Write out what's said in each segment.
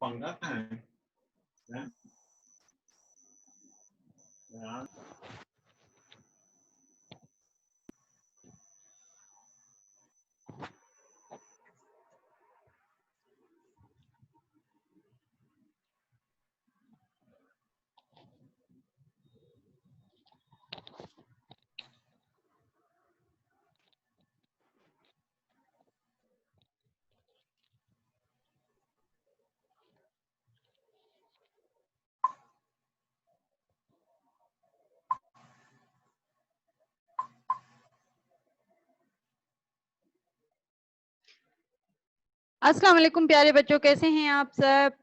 पंगा कहाँ है? हैं? यार अस्सलाम वालेकुम प्यारे बच्चों, कैसे हैं आप सब।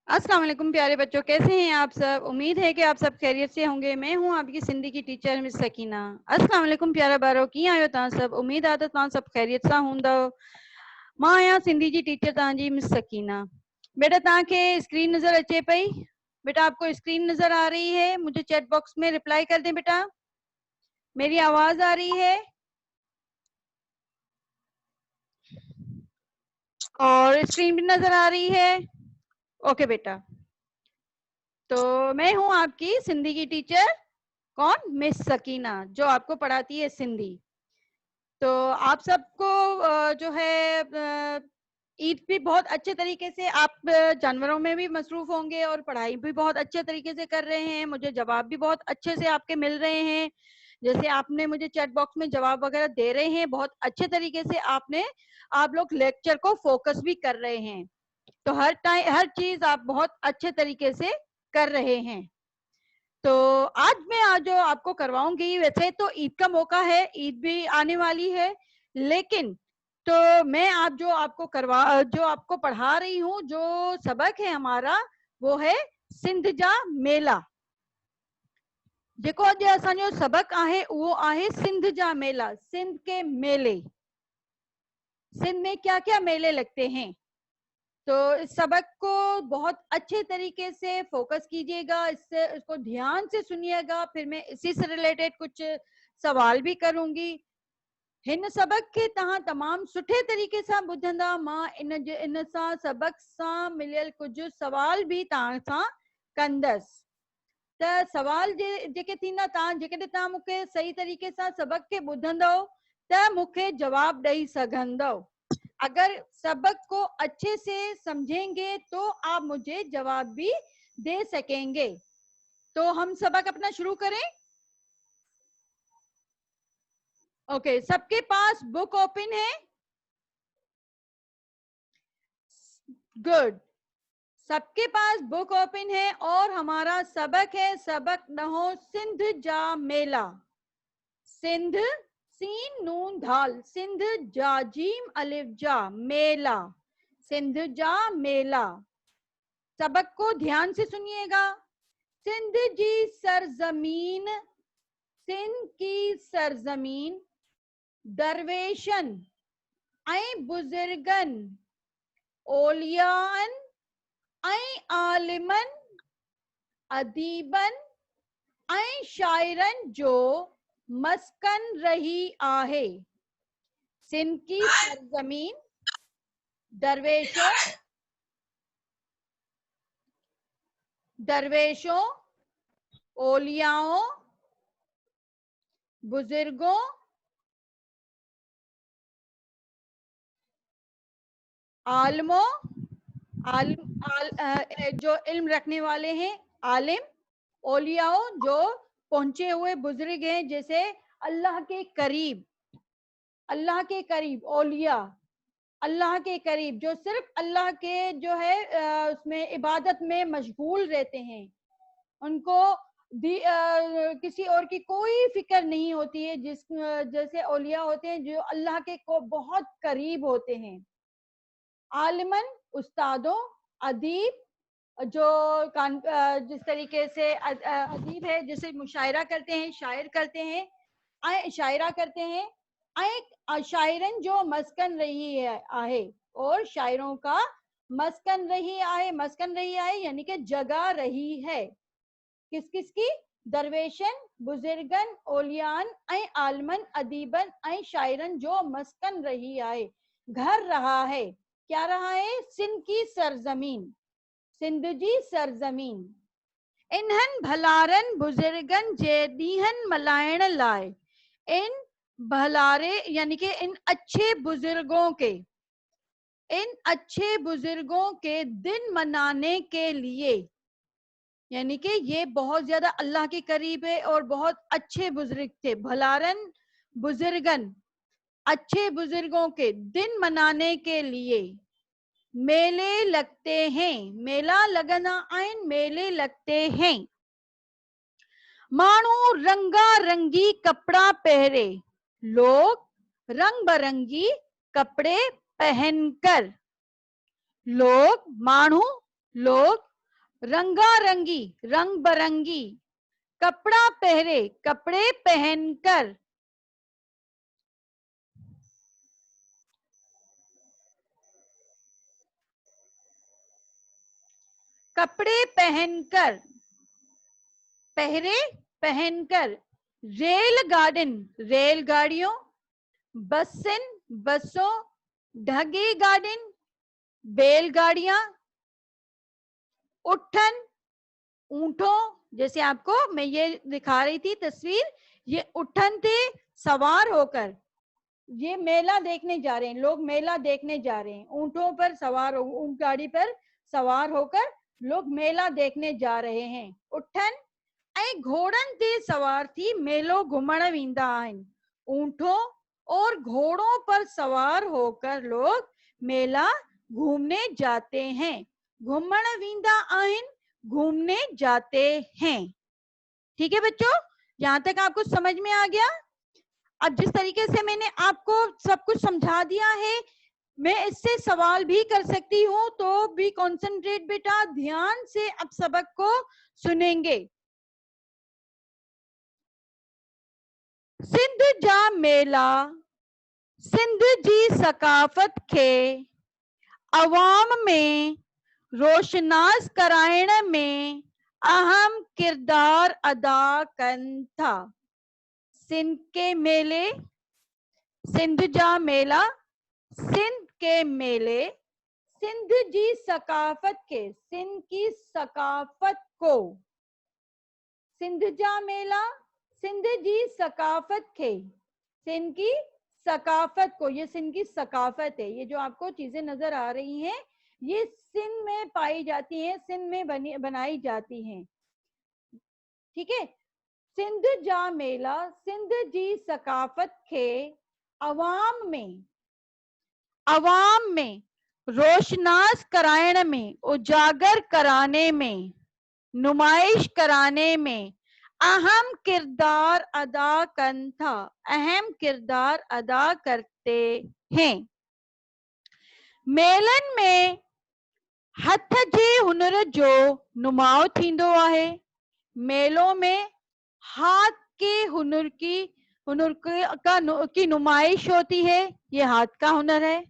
अस्सलाम वालेकुम प्यारे बच्चों, कैसे हैं आप सब। उम्मीद है कि आप सब खैरियत से होंगे। मैं हूं आपकी सिंधी की टीचर मिस सकीना। अस्सलाम वालेकुम प्यारा बारो, कीअं आहियो तव्हां सब। उम्मीद आहे त तव्हां सब खैरियत सां हूंदव। मां आहियां सिंधी जी टीचर तव्हांजी मिस सकीना। बेटा तव्हांखे स्क्रीन नज़र अचे पई। बेटा आपको स्क्रीन नज़र आ रही है। मुझे चैट बॉक्स में रिप्लाई कर दें बेटा। मेरी आवाज़ आ रही है और स्क्रीन भी नज़र आ रही है। ओके बेटा, तो मैं हूं आपकी सिंधी की टीचर, कौन, मिस सकीना, जो आपको पढ़ाती है सिंधी। तो आप सबको जो है ईद भी बहुत अच्छे तरीके से आप जानवरों में भी मसरूफ होंगे और पढ़ाई भी बहुत अच्छे तरीके से कर रहे हैं। मुझे जवाब भी बहुत अच्छे से आपके मिल रहे हैं। जैसे आपने मुझे चैट बॉक्स में जवाब वगैरह दे रहे हैं, बहुत अच्छे तरीके से आप लोग लेक्चर को फोकस भी कर रहे हैं। तो हर टाइम हर चीज आप बहुत अच्छे तरीके से कर रहे हैं। तो आज जो आपको करवाऊंगी, वैसे तो ईद का मौका है, ईद भी आने वाली है, लेकिन तो मैं जो आपको पढ़ा रही हूँ, जो सबक है हमारा, वो है सिंध जा मेला। जेको अॼु असांजो सबक आहे वो आहे सिंध जा मेला। सिंध के मेले, सिंध में क्या क्या मेले लगते हैं। तो इस सबक को बहुत अच्छे तरीके से फोकस कीजिएगा, इसको ध्यान से सुनिएगा। फिर मैं इसी से रिलेटेड कुछ सवाल भी करूंगी। हिन सबक के तहां तमाम सुठे तरीके से बुझंदा। मां इन सां सबक सां मिलियल कुछ सवाल भी तहां सां कंदसि। त सवाल जेके थींदा, तहां मूंखे सही तरीके सां सबक के बुझंदव त मूंखे जवाब ॾेई सघंदव। अगर सबक को अच्छे से समझेंगे तो आप मुझे जवाब भी दे सकेंगे। तो हम सबक अपना शुरू करें। ओके, सबके पास बुक ओपन है। गुड, सबके पास बुक ओपन है और हमारा सबक है, सबक नहो सिंध जा मेला। सिंध, सीन नून धाल, सिंध जा जीम अलिफ जा मेला, सिंध जा मेला। सबक को ध्यान से सुनिएगा। सिंध जी सरजमीन, सिंध की सरजमीन दरवेशन ऐं बुजुर्गन, ओलियान ऐं आलिमन, अदीबन ऐं शाइरन जो मस्कन रही आहे। सिंध की सरजमीन दरवेशों, ओलियाओं, बुजुर्गों, आलमों, जो इल्म रखने वाले हैं, आलिम, ओलियाओं जो पहुंचे हुए बुजुर्ग हैं, जैसे अल्लाह के करीब, अल्लाह के करीब ओलिया, अल्लाह के करीब जो सिर्फ अल्लाह के जो है उसमें इबादत में मशगूल रहते हैं। उनको किसी और की कोई फिक्र नहीं होती है, जैसे औलिया होते हैं जो अल्लाह के को बहुत करीब होते हैं। आलिमन उस्तादों, अदीब जो जिस तरीके से अदीब है, जैसे मुशायरा करते हैं, शायर करते हैं, शायरा करते हैं, शायरन जो मस्कन रही है आहे, और शायरों का मस्कन रही आहे यानी कि जगह रही है। किस किस की? दरवेशन, बुजुर्गन, ओलियान ऐं आलमन, अदीबन ऐं शायरन जो मस्कन रही आहे, घर रहा है। क्या रहा है? सिंध की सरजमीन, सिंध जी सरजमीन। इन्हन भलारन बुजुर्गन जेदीहन मलायण लाए, इन भलारे यानी कि इन अच्छे बुजुर्गों के, इन अच्छे बुजुर्गों के दिन मनाने के लिए, यानी कि ये बहुत ज्यादा अल्लाह के करीब है और बहुत अच्छे बुजुर्ग थे। भलारन बुजुर्गन, अच्छे बुजुर्गों के दिन मनाने के लिए मेले लगते हैं, मेला लगना आइन, मेले लगते हैं। मानू रंगा रंगी कपड़ा पहरे, लोग रंग बरंगी कपड़े पहनकर, लोग मानू लोग रंगा रंगी रंग बरंगी कपड़ा पहरे, कपड़े पहनकर, कपड़े पहनकर, पहरे पहनकर, रेल गार्डन रेलगाड़ियों, बसन बसों, ढगे गार्डन बैलगाड़ियां, उठन ऊंटों, जैसे आपको मैं ये दिखा रही थी तस्वीर, ये उठन थे सवार होकर, ये मेला देखने जा रहे हैं, लोग मेला देखने जा रहे हैं, ऊंटों पर सवार हो, ऊंट गाड़ी पर सवार होकर लोग मेला देखने जा रहे हैं। उठन ऐं घोड़न ते सवार थी मेलो घुमण वेंदा आहिनि, ऊंटों और घोड़ों पर सवार होकर लोग मेला घूमने जाते हैं। घुमण वेंदा आहिनि, घूमने जाते हैं। ठीक है बच्चों, यहाँ तक आपको समझ में आ गया? अब जिस तरीके से मैंने आपको सब कुछ समझा दिया है, मैं इससे सवाल भी कर सकती हूँ, तो भी कंसंट्रेट बेटा, ध्यान से अब सबक को सुनेंगे। सिंध जा मेला, सिंध जी सकाफत खे अवाम में रोशनास कराइण में अहम किरदार अदा कनि था। सिंध के मेले, सिंध जा मेला, सिंध के मेले सिंध जी सकाफत के, सिंध की सकाफत को, सिंध जा मेला सिंध जी सकाफत के, सिंध की सकाफत को, ये सिंध की सकाफत है। ये जो आपको चीजें नजर आ रही हैं, ये सिंध में पाई जाती हैं, सिंध में बनाई जाती हैं। ठीक है, सिंध जा मेला सिंध जी सकाफत के अवाम में, अवाम में रोशनास कराइण में, उजागर कराने में, नुमाइश कराने में अहम किरदार अदा कनि था, अहम किरदार अदा करते हैं। मेलन में हथ जे हुनर जो नुमाओ थींदो आहे, मेलों में हाथ के हुनर की नुमाइश होती है। ये हाथ का हुनर है,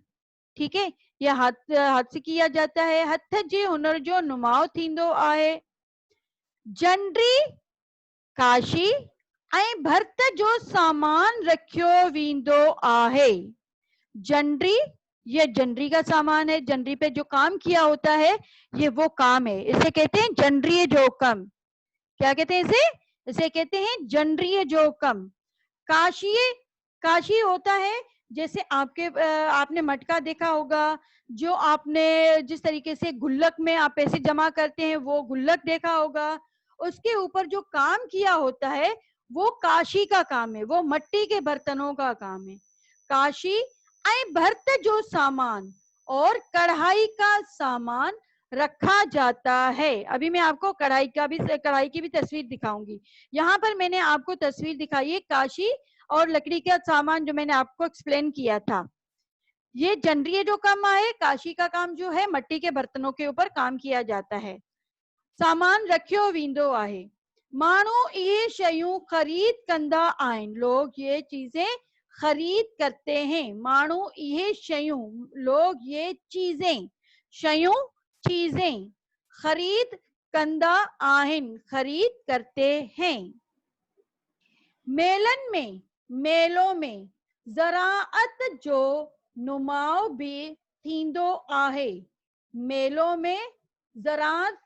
ठीक है, ये हाथ से किया जाता है। हथ जे हुनर जो नुमाओ थींदो आहे। जंडरी काशी ऐं भर्त जो सामान रखियो वेंदो आहे। जंडरी, ये जंडरी का सामान है, जंडरी पे जो काम किया होता है ये वो काम है, इसे कहते हैं जंडरी जो कम। क्या कहते हैं इसे? इसे कहते हैं जंडरी जो कम। काशी, काशी होता है, जैसे आपने मटका देखा होगा, जो आपने जिस तरीके से गुल्लक में आप पैसे जमा करते हैं वो गुल्लक देखा होगा, उसके ऊपर जो काम किया होता है वो काशी का काम है, वो मट्टी के बर्तनों का काम है। काशी ऐं भर्त जो सामान और कढ़ाई का सामान रखा जाता है। अभी मैं आपको कढ़ाई की भी तस्वीर दिखाऊंगी। यहाँ पर मैंने आपको तस्वीर दिखाई है काशी और लकड़ी का सामान जो मैंने आपको एक्सप्लेन किया था। ये जंडरी जो काम है, काशी का काम जो है मट्टी के बर्तनों के ऊपर काम किया जाता है। सामान रखियो वेंदो आहे। माण्हू इहे शयूं खरीद कंदा आहिनि। लोग ये चीजें खरीद करते हैं। माण्हू इहे शयूं, लोग ये चीजें, शयूं चीजें खरीद कंदा आहिनि, खरीद करते हैं। मेलन में, मेलों में ज़राअत जो नुमाओ भी थींदो आहे। मेलों में ज़राअत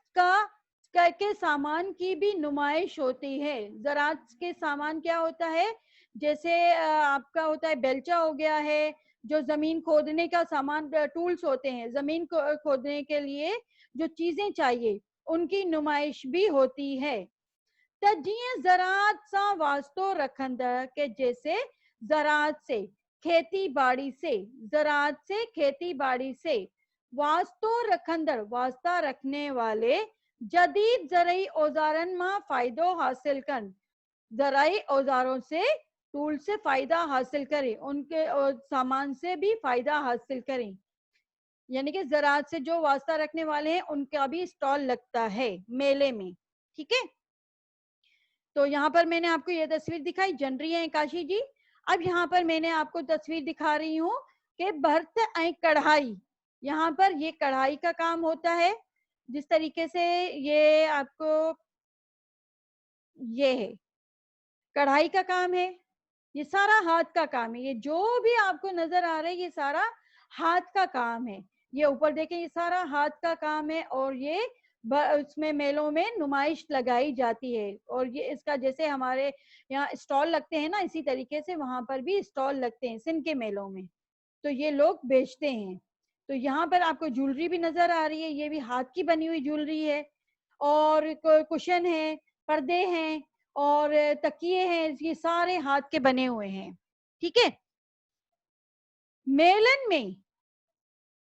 के सामान की भी नुमाइश होती है। ज़राअत के सामान क्या होता है? जैसे आपका होता है बेलचा हो गया है, जो जमीन खोदने का सामान, टूल्स होते हैं जमीन को खोदने के लिए जो चीजें चाहिए, उनकी नुमाइश भी होती है। त जीअं ज़राअत सां वास्तो रखंदड़ के जैसे ज़राअत से, खेती बाड़ी से, ज़राअत से खेती बाड़ी से वास्तो रखंदड़, वास्ता रखने वाले जदीद ज़रई औजारन मां फायदो हासिल कन, ज़रई औजारों से, टूल से फायदा हासिल करें, उनके सामान से भी फायदा हासिल करें। यानी कि ज़राअत से जो वास्ता रखने वाले हैं उनका भी स्टॉल लगता है मेले में। ठीक है, तो यहाँ पर मैंने आपको ये तस्वीर दिखाई, जन रही है काशी जी। अब यहाँ पर मैंने आपको तस्वीर दिखा रही हूँ कि भर्त ऐं कढ़ाई। यहाँ पर ये कढ़ाई का काम होता है। जिस तरीके से ये आपको, ये है कढ़ाई का काम है, ये सारा हाथ का काम है। ये जो भी आपको नजर आ रहा है ये सारा हाथ का काम है। ये ऊपर देखें, ये सारा हाथ का काम है और ये उसमें मेलों में नुमाइश लगाई जाती है। और ये इसका जैसे हमारे यहाँ स्टॉल लगते हैं ना, इसी तरीके से वहां पर भी स्टॉल लगते हैं सिंध के मेलों में, तो ये लोग बेचते हैं। तो यहाँ पर आपको ज्वेलरी भी नजर आ रही है, ये भी हाथ की बनी हुई ज्वेलरी है। और कुशन है, पर्दे हैं और तकिए हैं, ये सारे हाथ के बने हुए हैं। ठीक है, मेलन में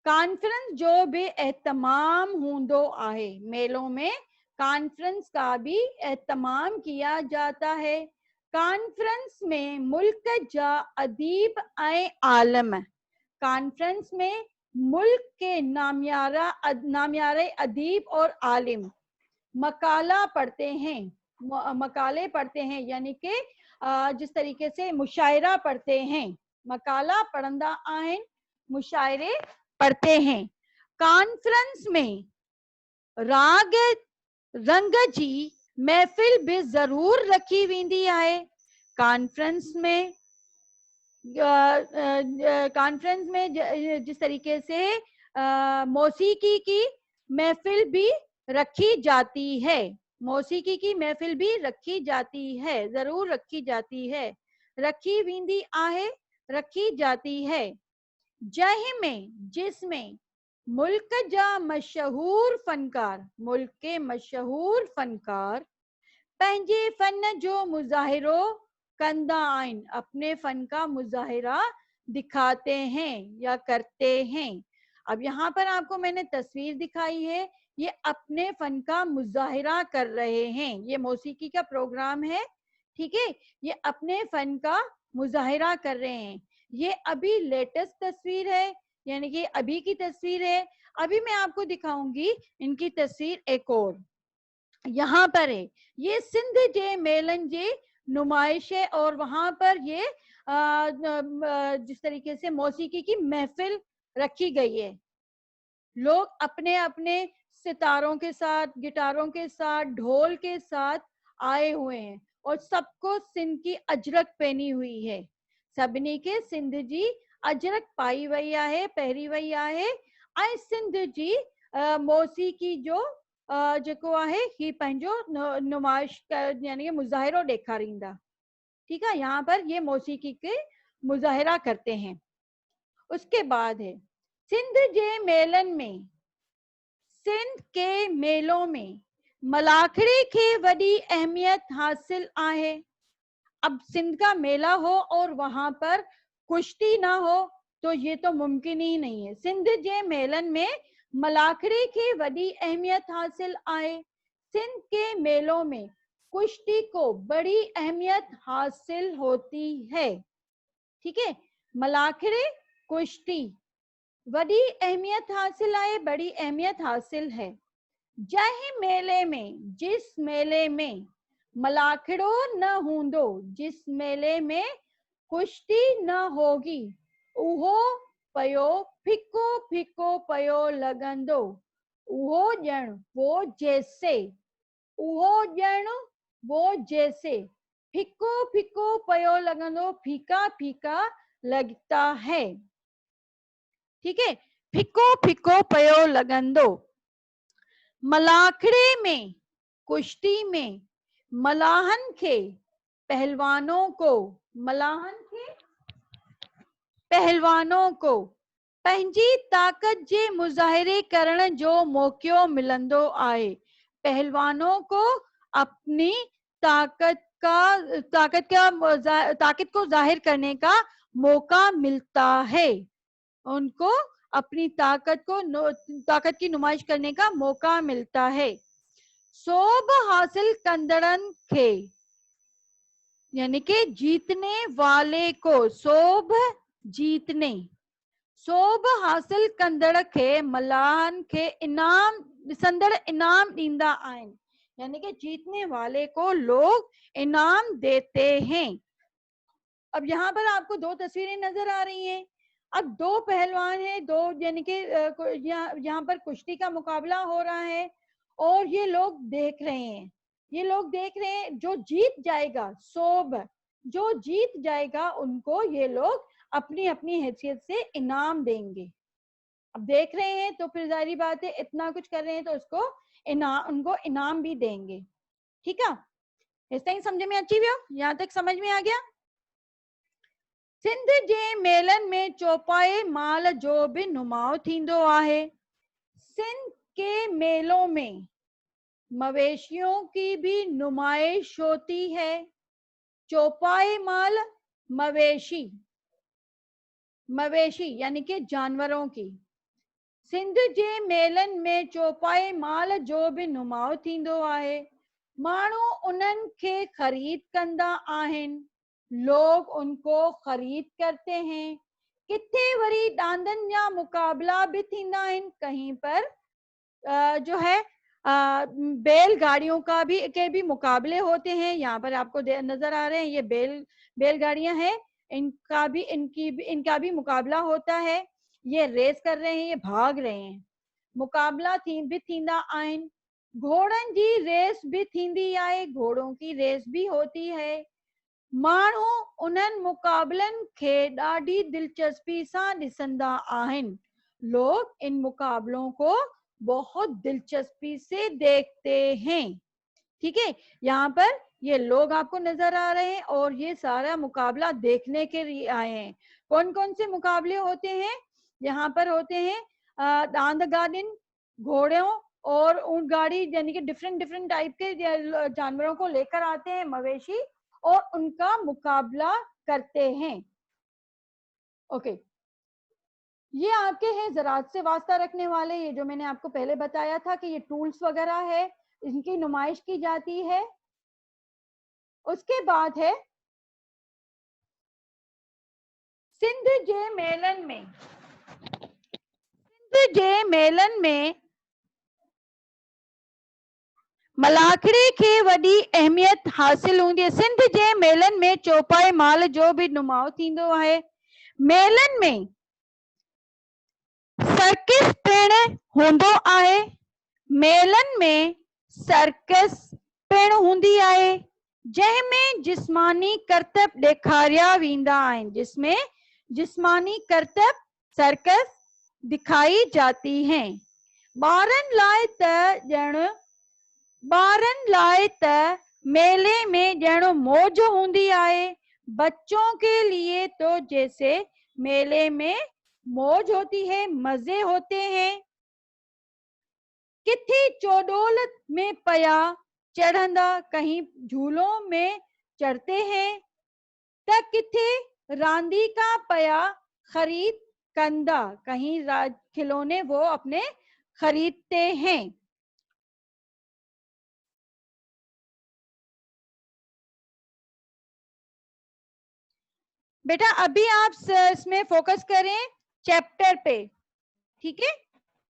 कॉन्फ्रेंस जो भी एहतमाम हूंदो आहे, मेलों में कॉन्फ्रेंस का भी एहतमाम किया जाता है। कॉन्फ्रेंस में मुल्क जा अदीब ऐं आलम, कॉन्फ्रेंस में मुल्क के नामियारे अदीब और आलिम मकाला पढ़ते हैं, मकाले पढ़ते हैं, यानी कि जिस तरीके से मुशायरा पढ़ते हैं, मकाला पढ़ंदा आहिनि, मुशायरे पढ़ते हैं। कॉन्फ्रेंस में राग रंग जी महफिल भी जरूर रखी वेंदी आहे। कॉन्फ्रेंस में कॉन्फ्रेंस में जिस तरीके से मौसीकी की महफिल भी रखी जाती है, मौसीकी की महफिल भी रखी जाती है, जरूर रखी जाती है, रखी वेंदी आहे, रखी जाती है। जंहिं में, जिसमें मुल्क जा मशहूर फनकार, मुल्क के मशहूर फनकार पंहिंजे फन जो मुजाहिरो कंदा आहिनि, अपने फन का मुजाहिरा दिखाते हैं या करते हैं। अब यहाँ पर आपको मैंने तस्वीर दिखाई है, ये अपने फन का मुजाहिरा कर रहे हैं, ये मौसीकी का प्रोग्राम है। ठीक है, ये अपने फन का मुजाहिरा कर रहे हैं। ये अभी लेटेस्ट तस्वीर है, यानी कि अभी की तस्वीर है। अभी मैं आपको दिखाऊंगी इनकी तस्वीर एक और, यहाँ पर है, ये सिंध जे मेलन जे नुमाइश है और वहां पर ये जिस तरीके से मौसीकी की महफिल रखी गई है। लोग अपने अपने सितारों के साथ, गिटारों के साथ, ढोल के साथ आए हुए हैं और सबको सिंध की अजरक पहनी हुई है। सभिनी के सिंध जी अजरक पाई वई आहे, पहरी वई आहे ऐं सिंध जी मौसीकी जो जेको आहे ही पंहिंजो नुमाइश यानी कि मुजाहिरो ॾेखारींदा। ठीक है, यहाँ पर ये मौसीकी के मुजाहिरा करते हैं। उसके बाद है सिंध जे मेलन में, सिंध के मेलों में मलाखड़ी के वडी अहमियत हासिल आहे। अब सिंध का मेला हो और वहां पर कुश्ती ना हो तो ये तो मुमकिन ही नहीं है। सिंध जे मेलन में मलाखड़ी की वडी अहमियत हासिल आए, सिंध के मेलों में कुश्ती को बड़ी अहमियत हासिल होती है। ठीक है, मलाखड़ी कुश्ती, बड़ी अहमियत हासिल आए, बड़ी अहमियत हासिल है। जंहिं मेले में, जिस मेले में, मलाखड़ो न हूंदो, जिस मेले में कुश्ती न होगी, उहो पयो फिको फिको पयो लॻंदो, उहो ॼण वो जैसे, उहो ॼण वो जैसे, फिको फिको पयो लॻंदो, फीका फीका लगता है। ठीक है, फिको फिको पयो लॻंदो। मलाखड़े में, कुश्ती में, मलाहन खे, पहलवानों को, मलाहन खे, पहलवानों को पंहिंजी ताकत जे मुज़ाहिरे करण जो मौक़ो मिलंदो आहे। पहलवानों को अपनी ताकत को जाहिर करने का मौका मिलता है। उनको अपनी ताकत की नुमाइश करने का मौका मिलता है। सोभ हासिल कंदड़न खे, यानी कि जीतने वाले को, सोभ जीतने, सोभ हासिल कंदड़ खे मलाहन खे इनाम ॾिसंदड़ इनाम ॾींदा आहिनि, यानी कि जीतने वाले को लोग इनाम देते हैं। अब यहाँ पर आपको दो तस्वीरें नजर आ रही हैं। अब दो पहलवान हैं, दो, यानी कि यहाँ पर कुश्ती का मुकाबला हो रहा है और ये लोग देख रहे हैं। ये लोग देख रहे हैं, जो जीत जाएगा, सोब जो जीत जाएगा, उनको ये लोग अपनी अपनी हैसियत से इनाम देंगे। अब देख रहे हैं तो फिर जाहिर बात है, इतना कुछ कर रहे हैं तो उसको उनको इनाम भी देंगे। ठीक है, इस तरह समझ में अची वियो? यहाँ तक समझ में आ गया? सिंध जे मेलन में चौपाए माल जो भी नुमाओ थींदो आहे। सिंध के मेलों में मवेशियों की भी नुमाइश होती है। चौपाए माल, मवेशी, मवेशी यानी कि जानवरों की। सिंध जे मेलन में चौपाए माल जो भी नुमाओ थींदो आहे। माण्हू उन्हनि खे खरीद कंदा आहिनि, लोग उनको खरीद करते हैं। किथे वरी डांदन या मुकाबला भी थींदा आहिनि, कहीं पर जो है बैलगाड़ियों का भी मुकाबले होते हैं। यहाँ पर आपको नजर आ रहे हैं, ये बैलगाड़ियां हैं, इनका भी मुकाबला होता है। ये रेस कर रहे हैं, ये भाग रहे हैं। मुकाबला भी थींदा आहिनि। घोड़न जी रेस भी थींदी आहे, घोड़ों की रेस भी होती है। माण्हू उन्हनि मुकाबलन खे ॾाढी दिलचस्पी सां ॾिसंदा आहिनि। लोग इन मुकाबलों को बहुत दिलचस्पी से देखते हैं। ठीक है, यहाँ पर ये लोग आपको नजर आ रहे हैं और ये सारा मुकाबला देखने के लिए आए हैं। कौन कौन से मुकाबले होते हैं? यहाँ पर होते हैं दांद गार्डन, घोड़ों और ऊंट गाड़ी, यानी कि डिफरेंट टाइप के जानवरों को लेकर आते हैं, मवेशी, और उनका मुकाबला करते हैं। ओके, ये आपके हैं ज़राअत से वास्ता रखने वाले, ये जो मैंने आपको पहले बताया था कि ये टूल्स वगैरह है, इनकी नुमाइश की जाती है। उसके बाद है सिंध जे मेलन में, सिंध जे मेलन में मलाखड़े खे वॾी अहमियत हासिल हूंदी है। सिंध जे मेलन में चौपाए माल जो भी नुमाओ थींदो आहे। मेलन में सर्कस पिण हूंदो आहे। मेलन में सर्कस पिण हूंदी आहे, जंहिंमें जिस्मानी करतब ॾेखारिया वेंदा आहिनि, जिसमें जिस्मानी करतब, सर्कस दिखाई जाती हैं। ॿारनि लाइ त मेले में ॼण मौज हूंदी आहे। बच्चों के लिए तो जैसे मेले में मौज होती है, मजे होते हैं। किथे चौडोल में पया चढ़ंदा, कहीं झूलों में चढ़ते हैं। त किथे रांदीका पया खरीद कंदा, कहीं खिलौने वो अपने खरीदते हैं। बेटा अभी आप इसमें फोकस करें चैप्टर पे, ठीक है?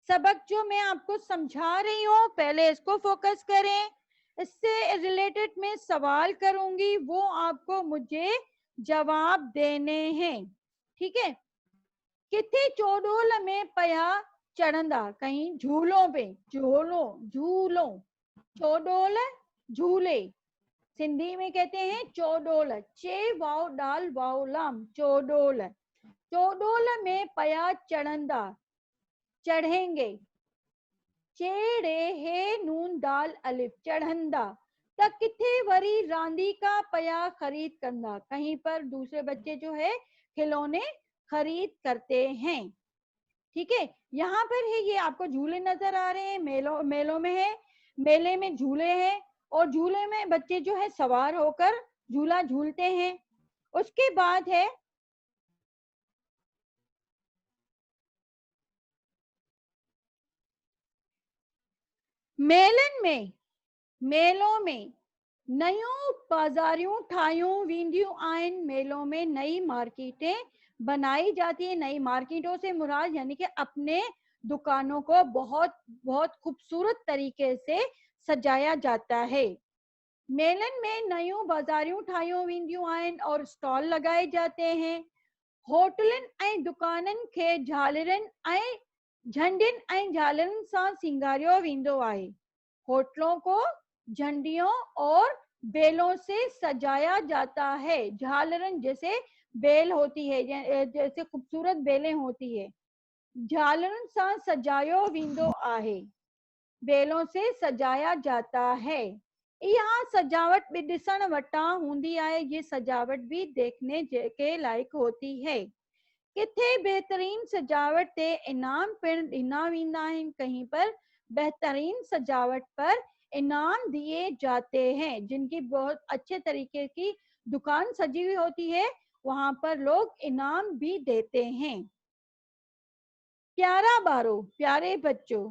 सबक जो मैं आपको समझा रही हूँ पहले इसको फोकस करें, इससे रिलेटेड मैं सवाल करूंगी, वो आपको मुझे जवाब देने हैं, ठीक है। किथे चोडोल में पया चढ़ंदा, कहीं झूलों पे, झूलों झूलों, चोडोल झूले, सिंधी में कहते हैं चोडोल, चे वाव डाल वाव लाम, चोडोल, चोडोल में पया चढ़ंदा, चढ़ेंगे, चेड़े हे नून दाल अलिफ, चढ़ंदा, त किथे वरी रांदी का पया खरीद करना, कहीं पर दूसरे बच्चे जो है खिलौने खरीद करते हैं, ठीक है। यहाँ पर है ये आपको झूले नजर आ रहे हैं, मेलों में है, मेले में झूले हैं और झूले में बच्चे जो है सवार होकर झूला झूलते हैं। उसके बाद है मेलन में, मेलों में नयूं बाजारियों ठायूं वींदियूं आइन, मेलों में नई मार्केटें बनाई जाती है, नई मार्केटों से मुराद यानी कि अपने दुकानों को बहुत बहुत खूबसूरत तरीके से सजाया जाता है। मेलन में नयूं बाजारियों ठायूं वींदियूं आइन और स्टॉल लगाए जाते हैं। होटलन ऐं दुकाननि खे झालरनि ऐं झंडियुनि ऐं झालरनि सां सिंगारियो वेंदो आहे। होटलों को झंडियों और बेलों से सजाया जाता है। झालरन जैसे बेल होती है, जैसे खूबसूरत बेलें होती है, झालरन सां सजायो वेंदो आहे, बेलों से सजाया जाता है। यहाँ सजावट भी ॾिसण वटां हूंदी आहे, ये सजावट भी देखने के लायक होती है। किथे बेहतरीन सजावट ते इनाम पिण ॾिना वेंदा आहिनि, कहीं पर बेहतरीन सजावट पर इनाम दिए जाते हैं, जिनकी बहुत अच्छे तरीके की दुकान सजी हुई होती है वहां पर लोग इनाम भी देते हैं। प्यारा बारो, प्यारे बच्चों,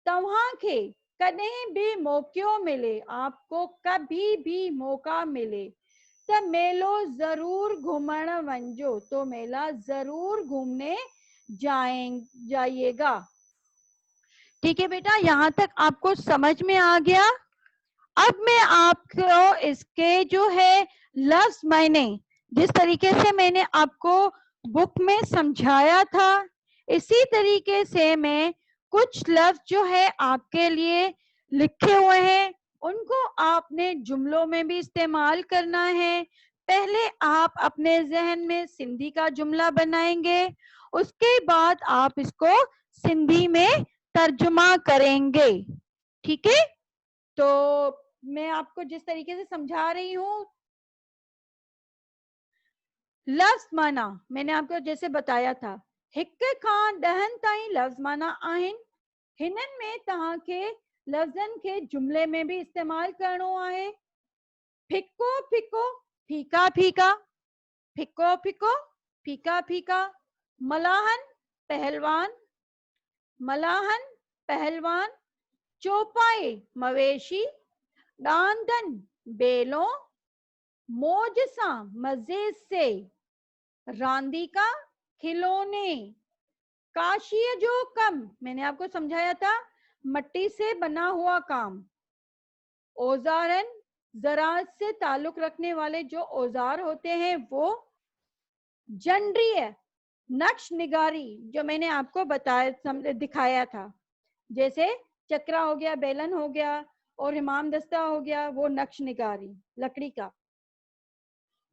तव्हां खे कॾहिं भी मौको मिले, आपको कभी भी मौका मिले तो मेलो जरूर घूमण वंजो, तो मेला जरूर घूमने जाइएगा, ठीक है बेटा। यहाँ तक आपको समझ में आ गया। अब मैं आपको इसके जो है लफ्ज मायने, जिस तरीके से मैंने आपको बुक में समझाया था, इसी तरीके से मैं कुछ लफ्ज जो है आपके लिए लिखे हुए हैं, उनको आपने जुमलों में भी इस्तेमाल करना है। पहले आप अपने जहन में सिंधी का जुमला बनाएंगे, उसके बाद आप इसको सिंधी में तर्जुमा करेंगे, ठीक है। तो मैं आपको जिस तरीके से समझा रही हूँ, लफ्ज माना मैंने आपको जैसे बताया था, हिक खां ॾहनि ताईं लफ्ज माना आहिनि, हिननि में तव्हांखे लफ्ज़नि खे जुमले में भी इस्तेमाल करणो आहे। फिको फिको, फीका फीका, फिको फिको, फीका फीका, मलाहन पहलवान, मलाहन पहलवान, चौपाए मवेशी, डांदन बेलों, मौज सा मजे से, रांदीका खिलौने, काशीय जो कम मैंने आपको समझाया था, मट्टी से बना हुआ काम, औजारन ज़राअत से ताल्लुक रखने वाले जो औजार होते हैं वो, जंड्रिय नक्श निगारी जो मैंने आपको बताया दिखाया था, जैसे चक्रा हो गया, बेलन हो गया और इमाम दस्ता हो गया, वो नक्श निगारी लकड़ी का।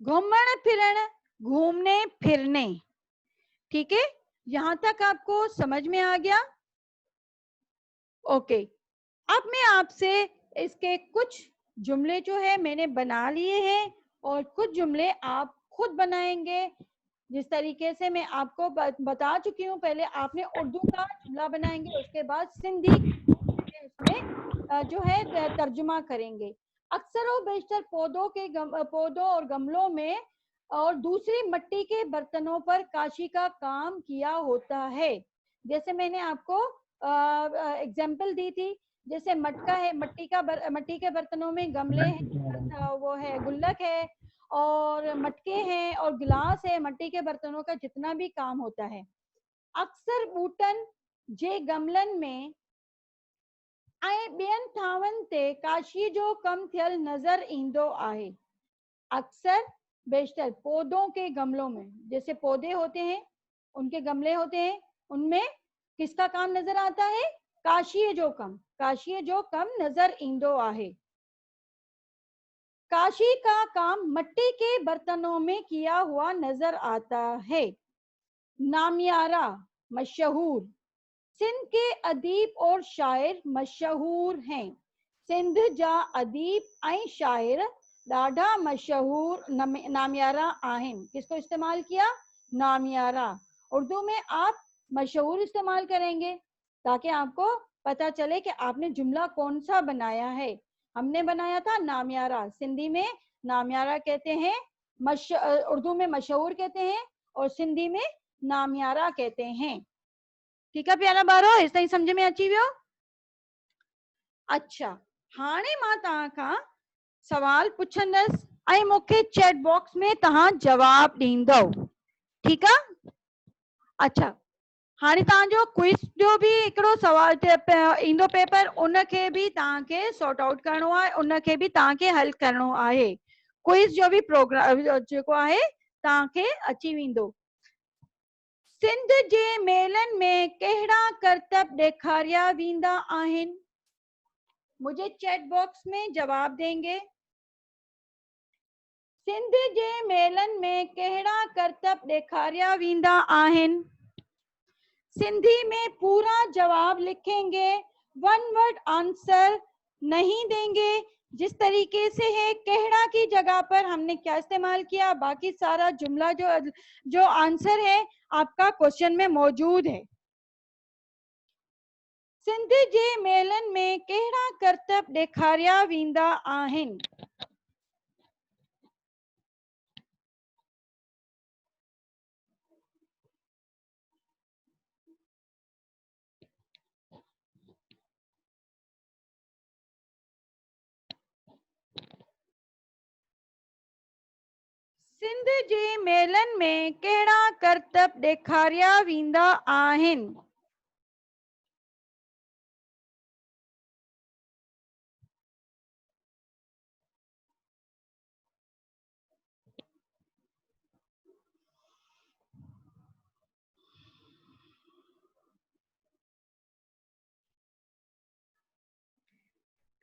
घूमण फिरण, घूमने फिरने, ठीक है। यहां तक आपको समझ में आ गया? ओके। अब मैं आपसे इसके कुछ जुमले जो है मैंने बना लिए हैं और कुछ जुमले आप खुद बनाएंगे, जिस तरीके से मैं आपको बता चुकी हूँ। पहले आपने उर्दू का जुमला बनाएंगे, उसके बाद सिंधी उसमें जो है तर्जुमा करेंगे। अक्सर और बेशतर पौधों और गमलों में और दूसरी मिट्टी के बर्तनों पर काशी का काम किया होता है। जैसे मैंने आपको एग्जाम्पल दी थी, जैसे मटका है, मट्टी के बर्तनों में गमले हैं, वो है गुल्लक है और मटके हैं और गिलास है, मट्टी के बर्तनों का जितना भी काम होता है। अक्सर बूटन जे गमलन में ऐं ॿियनि थांवनि ते काशीअ जो कम थियल नजर ईंदो आहे। अक्सर बेशतर पौधों के गमलों में, जैसे पौधे होते हैं उनके गमले होते हैं, उनमें किसका काम नजर आता है? काशीअ जो कम नजर ईंदो आहे। काशी का काम मिट्टी के बर्तनों में किया हुआ नजर आता है। नामियारा मशहूर, सिंध के अदीब और शायर मशहूर हैं। सिंध जा अदीब ऐं शायर ॾाढा मशहूर नामियारा आहिनि। किसको इस्तेमाल किया? नामियारा। उर्दू में आप मशहूर इस्तेमाल करेंगे ताकि आपको पता चले कि आपने जुमला कौन सा बनाया है। हमने बनाया था नामियारा, सिंधी में नामियारा कहते हैं, उर्दू में मशहूर कहते हैं और सिंधी में नामियारा कहते हैं। ठीक है प्यारा ॿारो, इस ताईं समझ में अची वियो? अच्छा, हाणे मां तव्हां खां सवाल पुछंदसि ऐं मूंखे चैट बॉक्स में तव्हां जवाब ॾींदव। ठीक आहे? अच्छा, हाणे तव्हांजो क्विज जो भी हिकिड़ो सवाल ईंदो पेपर, उनखे भी तव्हांखे सॉर्ट आउट करणो आहे, उनखे भी तव्हांखे हल करणो आहे। क्विज जो भी प्रोग्राम जेको आहे तव्हांखे अची वेंदो। सिंध जे मेलनि में कहिड़ा करतब ॾेखारिया वेंदा आहिनि? मुझे चैट बॉक्स में जवाब देंगे। सिंध जे मेलनि में कहिड़ा करतब ॾेखारिया वेंदा आहिनि? सिंधी में पूरा जवाब लिखेंगे, वन वर्ड आंसर नहीं देंगे। जिस तरीके से है कहड़ा की जगह पर हमने क्या इस्तेमाल किया, बाकी सारा जुमला जो आंसर है आपका क्वेश्चन में मौजूद है। सिंध जे मेलनि में कहिड़ा करतब ॾेखारिया वेंदा आहिनि? सिंध जे मेलनि में कहिड़ा करतब ॾेखारिया वेंदा आहिनि?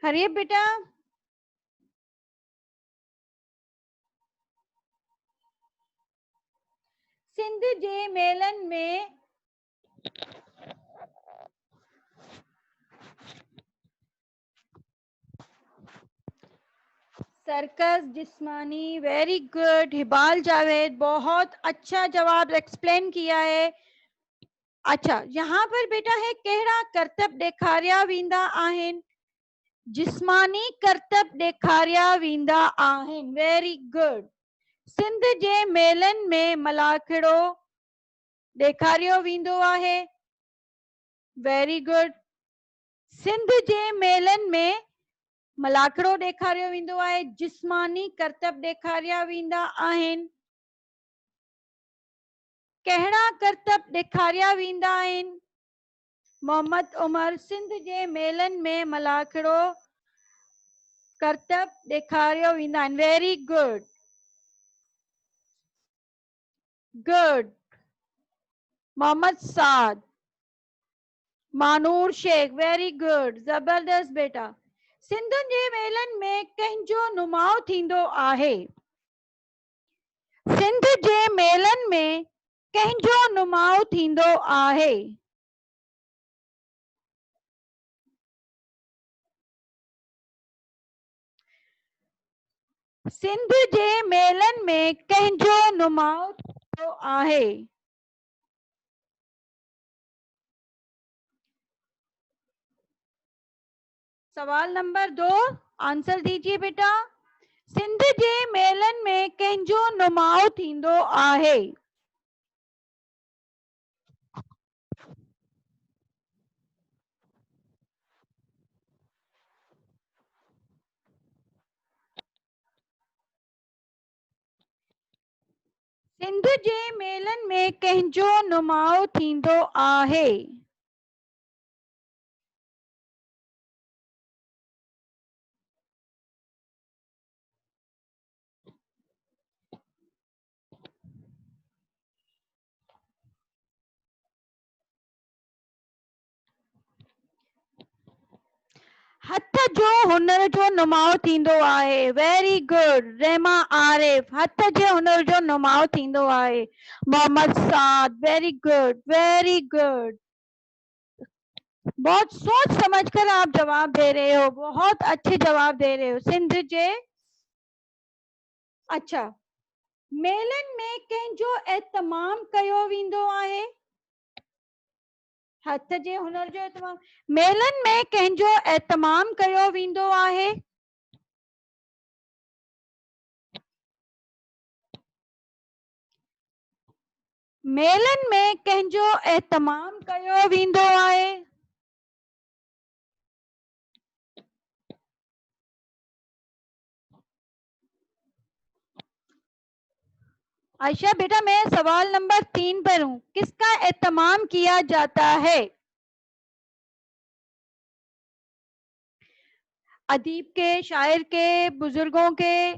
हरिए बेटा, सिंध जे मेलनि में सर्कस, जिस्मानी, वेरी गुड। हिबाल जावेद, बहुत अच्छा जवाब एक्सप्लेन किया है। अच्छा, यहाँ पर बेटा है कहिड़ा करतब ॾेखारिया वेंदा आहिनि? जिस्मानी करतब ॾेखारिया वेंदा आहिनि। Very good. सिंध जे मेलनि में मलाखड़ो ॾेखारियो वेंदो आहे। Very good. सिंध जे मेलनि में मलाखड़ो ॾेखारियो वेंदो आहे। जिस्मानी करतब ॾेखारिया वेंदा आहिनि। कहिड़ा करतब ॾेखारिया वेंदा आहिनि? मोहम्मद उमर, सिंध जे मेलनि में मलाखड़ो करतब ॾेखारियो वेंदा आहिनि। Very good, good. Mohammad Saad, Manoor Shaikh, very good, जबरदस्त बेटा। सिंध जे मेलनि में कंहिंजो नुमाओ थींदो आहे? सिंध जे मेलनि में कंहिंजो नुमाओ थींदो आहे? सिंध जे मेलनि में कंहिंजो नुमाओ थींदो आहे? सवाल नंबर 2 आंसर दीजिए बेटा। सिंध जे मेलनि में कंहिंजो नुमाओ थींदो आहे? सिंध जे मेलनि में कंहिंजो नुमाओ थींदो आहे? हथ जो हुनर जो नुमाओ थींदो आहे। वेरी गुड रेमा आरिफ, हथ जे हुनर जो नुमाओ थींदो आहे। मोहम्मद साद, वेरी गुड वेरी गुड। बहुत सोच समझकर आप जवाब दे रहे हो, बहुत अच्छे जवाब दे रहे हो। सिंध जे, अच्छा, मेलन में कंहिंजो एहतमाम कयो वेंदो आहे। हथ जे हुनर जो एहतमाम, मेलन में कंहिंजो एहतमाम कयो वेंदो आहे। मेलन में कंहिंजो एहतमाम कयो वेंदो आहे। आयशा बेटा मैं सवाल नंबर 3 पर हूँ, किसका एहतमाम किया जाता है। अदीब के, शायर के, बुजुर्गों के।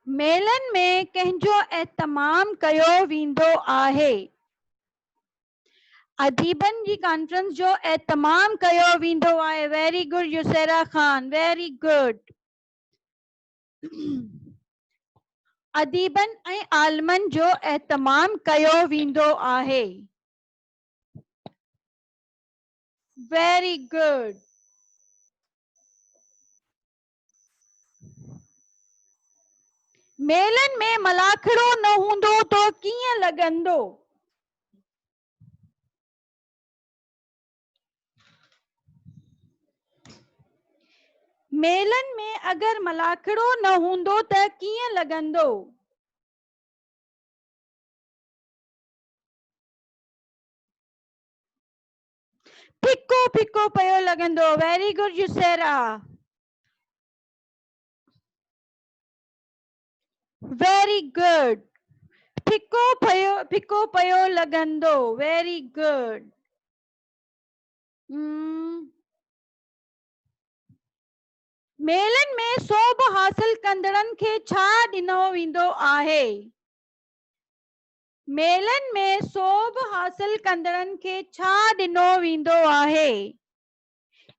मेलन में कंहिंजो एहतमाम कयो वेंदो आहे। अदीबन जी कॉन्फ्रेंस जो एहतमाम कयो वेंदो आहे। Very good Yusra Khan, very good. अदीबन ऐं आलमन जो एहतमाम कयो वेंदो आहे। Very good. मेलन में मलाखड़ो न हूंदो तो कीअं लॻंदो। मेलन में अगर मलाखड़ो न हूंदो त कीअं लॻंदो। फिको फिको पियो लॻंदो। Very good Yusra, very good. फिको पियो लॻंदो। Very good. मेलन में सोभ हासिल कंदड़न खे छा ॾिनो वेंदो आहे। मेलन में सोभ हासिल कंदड़न खे छा ॾिनो वेंदो आहे।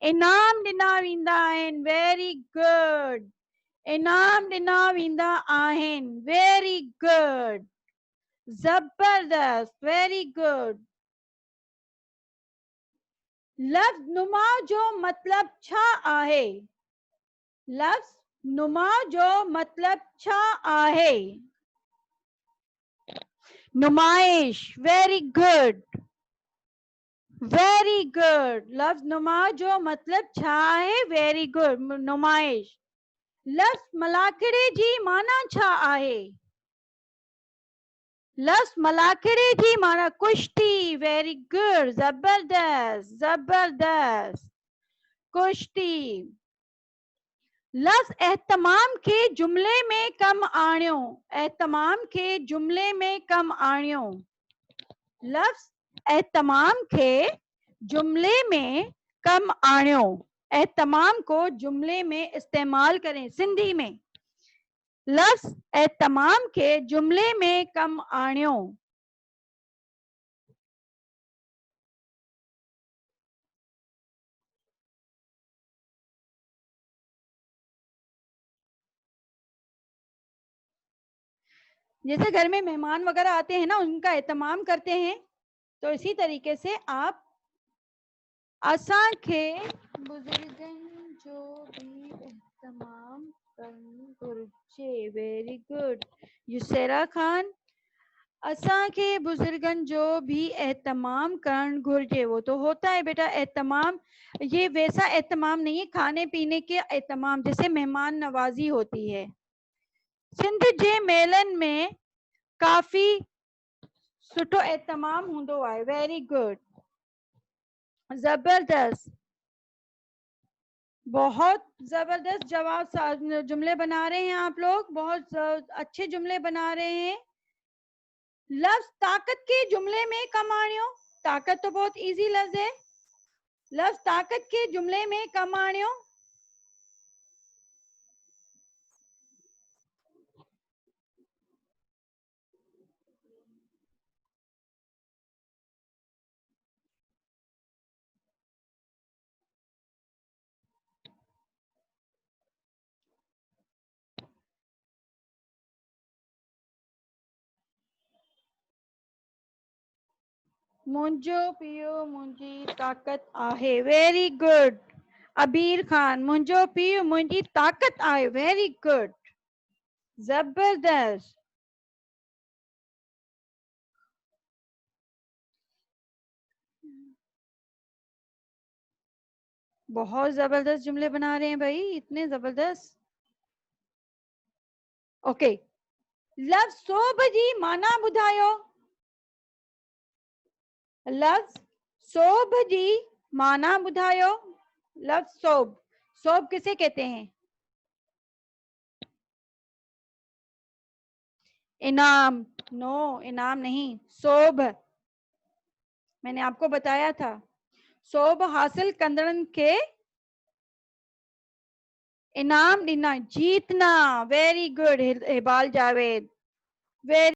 इनाम ॾिना वेंदा आहिनि। Very good. इनाम ॾिना वेंदा आहिनि। वेरी गुड, जबरदस्त, वेरी गुड। लफ्ज़ नुमा जो मतलब छा आहे। लफ्ज़ नुमा जो मतलब छा आहे। नुमाइश, वेरी गुड वेरी गुड। लफ्ज़ नुमा जो मतलब छा आहे। वेरी गुड, नुमाइश। लफ्ज़ मलाखड़े जी माना छा आहे। लफ्ज़ मलाखड़े जी माना कुश्ती। वेरी गुड, जबरदस्त जबरदस्त, कुश्ती। लफ्ज़ एहतमाम के जुमले में कम आणियो। एहतमाम के जुमले में कम आणियो। लफ्ज़ एहतमाम के जुमले में कम आणियो। एहतमाम को जुमले में इस्तेमाल करें सिंधी में। लफ्ज़ एहतमाम के जुमले में कम आणियो। जैसे घर में मेहमान वगैरह आते हैं ना, उनका एहतमाम करते हैं, तो इसी तरीके से आप असा के बुजुर्गन जो भी एहतमाम करण घुर्जे। Very good Yusra Khan. असा के बुजुर्गन जो भी एहतमाम करण घुर्जे। वो तो होता है बेटा एहतमाम, ये वैसा एहतमाम नहीं है खाने पीने के एहतमाम, जैसे मेहमान नवाजी होती है। सिंध जे मेलन में काफी सुठो एहतमाम हूंदो आहे। वेरी गुड, जबरदस्त, बहुत जबरदस्त जवाब, जुमले बना रहे हैं आप लोग, बहुत अच्छे जुमले बना रहे हैं। लफ्ज़ ताकत के जुमले में कम आणियो। ताकत तो बहुत इजी लफ्ज़ है। लफ्ज़ ताकत के जुमले में कम आणियो। मुंजो पियो मुंजी ताकत आहे, वेरी गुड। अबीर खान, मुंजो पियो मुंजी ताकत आहे, वेरी गुड, जबरदस्त। बहुत जबरदस्त जुमले बना रहे हैं भाई, इतने जबरदस्त। ओके, लफ्ज सोब जी माना ॿुधायो। लफ्ज सोब जी माना ॿुधायो। लफ्ज सोब, सोब किसे कहते हैं? इनाम। नो, इनाम नहीं, सोब। मैंने आपको बताया था, सोब हासिल कंदड़न के इनाम ॾिना, जीतना। Very good Hibal Javed, very